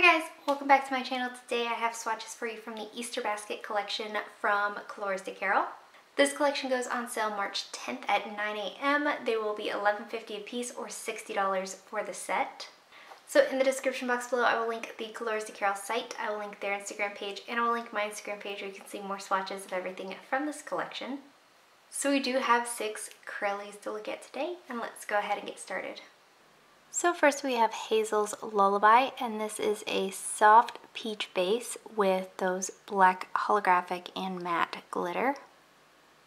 Hi guys, welcome back to my channel. Today I have swatches for you from the Easter Basket collection from Colors de Carol. This collection goes on sale March 10th at 9 a.m. They will be $11.50 a piece or $60 for the set. So in the description box below I will link the Colors de Carol site, I will link their Instagram page, and I will link my Instagram page where you can see more swatches of everything from this collection. So we do have 6 Crellies to look at today, and let's go ahead and get started. So first we have Hazel's Lullaby, and this is a soft peach base with those black holographic and matte glitter.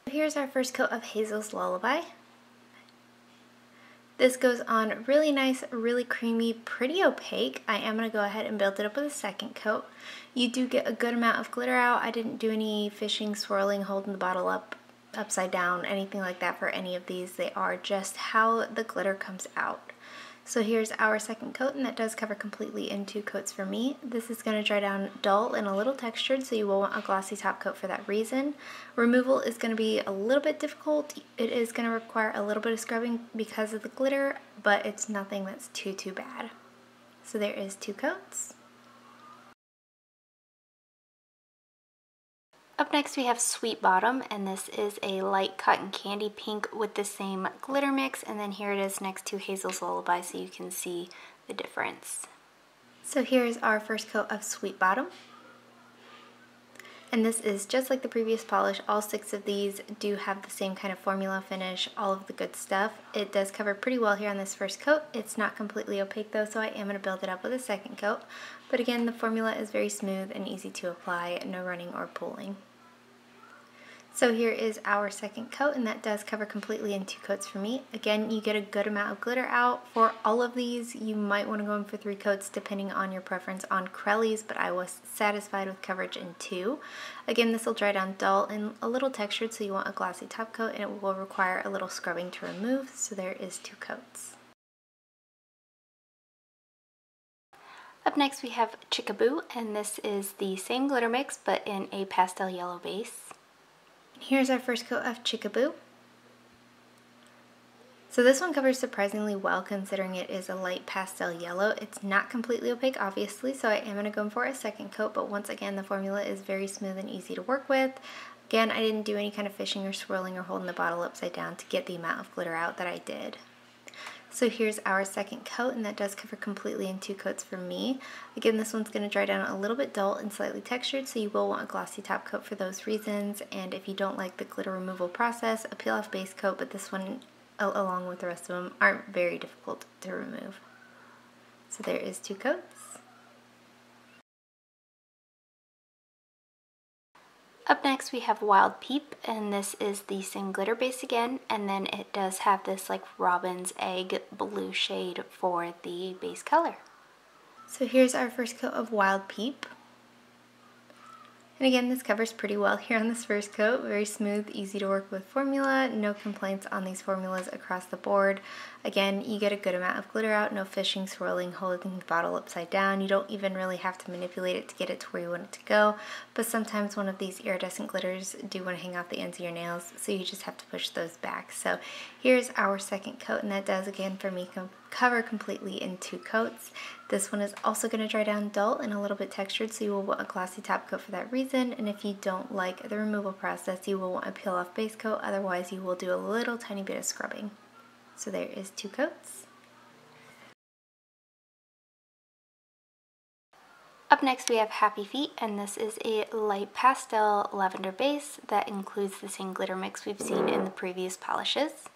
Here's our first coat of Hazel's Lullaby. This goes on really nice, really creamy, pretty opaque. I am going to go ahead and build it up with a second coat. You do get a good amount of glitter out. I didn't do any fishing, swirling, holding the bottle up, upside down, anything like that for any of these. They are just how the glitter comes out. So here's our second coat, and that does cover completely in 2 coats for me. This is going to dry down dull and a little textured, so you will want a glossy top coat for that reason. Removal is going to be a little bit difficult. It is going to require a little bit of scrubbing because of the glitter, but it's nothing that's too bad. So there is 2 coats. Up next we have Sweet Bottom, and this is a light cotton candy pink with the same glitter mix, and then here it is next to Hazel's Lullaby so you can see the difference. So here's our first coat of Sweet Bottom. And this is just like the previous polish. All 6 of these do have the same kind of formula finish, all of the good stuff. It does cover pretty well here on this first coat. It's not completely opaque though, so I am going to build it up with a second coat. But again, the formula is very smooth and easy to apply, no running or pulling. So here is our second coat, and that does cover completely in 2 coats for me. Again, you get a good amount of glitter out. For all of these, you might want to go in for 3 coats depending on your preference on Crellies, but I was satisfied with coverage in 2. Again, this will dry down dull and a little textured, so you want a glossy top coat, and it will require a little scrubbing to remove, so there is 2 coats. Up next we have Chicka Blue, and this is the same glitter mix but in a pastel yellow base. Here's our first coat of Chicka Blue. So this one covers surprisingly well considering it is a light pastel yellow. It's not completely opaque obviously, so I am going to go in for a second coat, but once again the formula is very smooth and easy to work with. Again, I didn't do any kind of fishing or swirling or holding the bottle upside down to get the amount of glitter out that I did. So here's our second coat, and that does cover completely in 2 coats for me. Again, this one's going to dry down a little bit dull and slightly textured, so you will want a glossy top coat for those reasons. And if you don't like the glitter removal process, a peel off base coat, but this one, along with the rest of them, aren't very difficult to remove. So there is 2 coats. Up next we have Wild Peep, and this is the same glitter base again, and then it does have this like robin's egg blue shade for the base color. So here's our first coat of Wild Peep. And again, this covers pretty well here on this first coat. Very smooth, easy to work with formula. No complaints on these formulas across the board. Again, you get a good amount of glitter out, no fishing, swirling, holding the bottle upside down. You don't even really have to manipulate it to get it to where you want it to go. But sometimes one of these iridescent glitters do want to hang out the ends of your nails, so you just have to push those back. So here's our second coat, and that does, again, for me, cover completely in 2 coats. This one is also going to dry down dull and a little bit textured, so you will want a glossy top coat for that reason. And if you don't like the removal process, you will want a peel off base coat. Otherwise, you will do a little tiny bit of scrubbing. So there is 2 coats. Up next we have Happy Feet, and this is a light pastel lavender base that includes the same glitter mix we've seen in the previous polishes.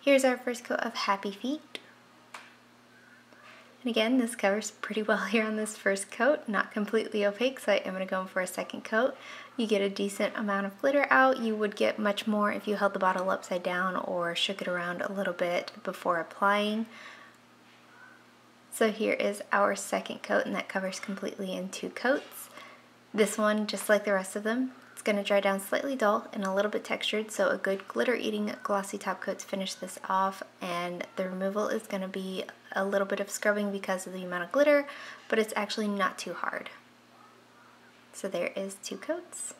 Here's our first coat of Happy Feet. And again, this covers pretty well here on this first coat, not completely opaque, so I am going to go in for a second coat. You get a decent amount of glitter out. You would get much more if you held the bottle upside down or shook it around a little bit before applying. So here is our second coat, and that covers completely in 2 coats. This one, just like the rest of them, it's going to dry down slightly dull and a little bit textured, so a good glitter-eating glossy top coat to finish this off, and the removal is going to be a little bit of scrubbing because of the amount of glitter, but it's actually not too hard. So there is 2 coats.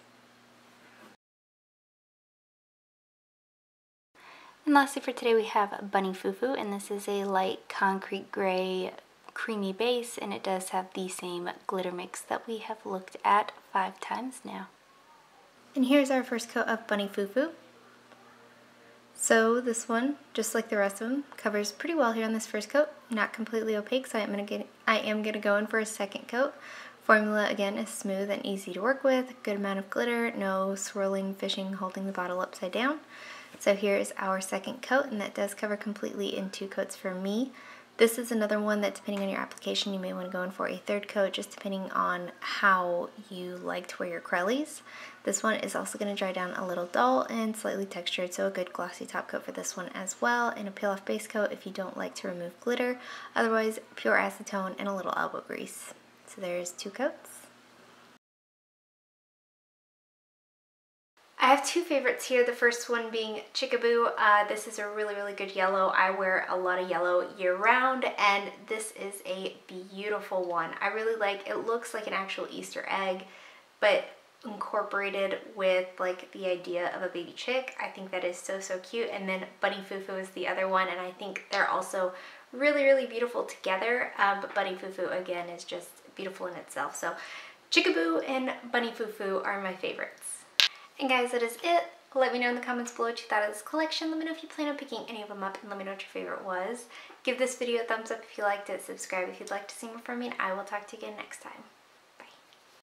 And lastly for today we have Bunny Foo Foo, and this is a light concrete gray creamy base, and it does have the same glitter mix that we have looked at 5 times now. And here's our first coat of Bunny Foo Foo. So this one, just like the rest of them, covers pretty well here on this first coat. Not completely opaque, so I am gonna go in for a second coat. Formula again is smooth and easy to work with. Good amount of glitter, no swirling, fishing, holding the bottle upside down. So here is our second coat, and that does cover completely in 2 coats for me. This is another one that, depending on your application, you may want to go in for a third coat, just depending on how you like to wear your crellies. This one is also going to dry down a little dull and slightly textured, so a good glossy top coat for this one as well, and a peel-off base coat if you don't like to remove glitter. Otherwise, pure acetone and a little elbow grease. So there's 2 coats. I have 2 favorites here, the first one being Chicka Blue. This is a really good yellow. I wear a lot of yellow year round, and this is a beautiful one. I really like, it looks like an actual Easter egg, but incorporated with like the idea of a baby chick. I think that is so cute. And then Bunny Foo Foo is the other one, and I think they're also really beautiful together, but Bunny Foo Foo again is just beautiful in itself. So Chicka Blue and Bunny Foo Foo are my favorites. And guys, that is it. Let me know in the comments below what you thought of this collection. Let me know if you plan on picking any of them up, and let me know what your favorite was. Give this video a thumbs up if you liked it, subscribe if you'd like to see more from me, and I will talk to you again next time.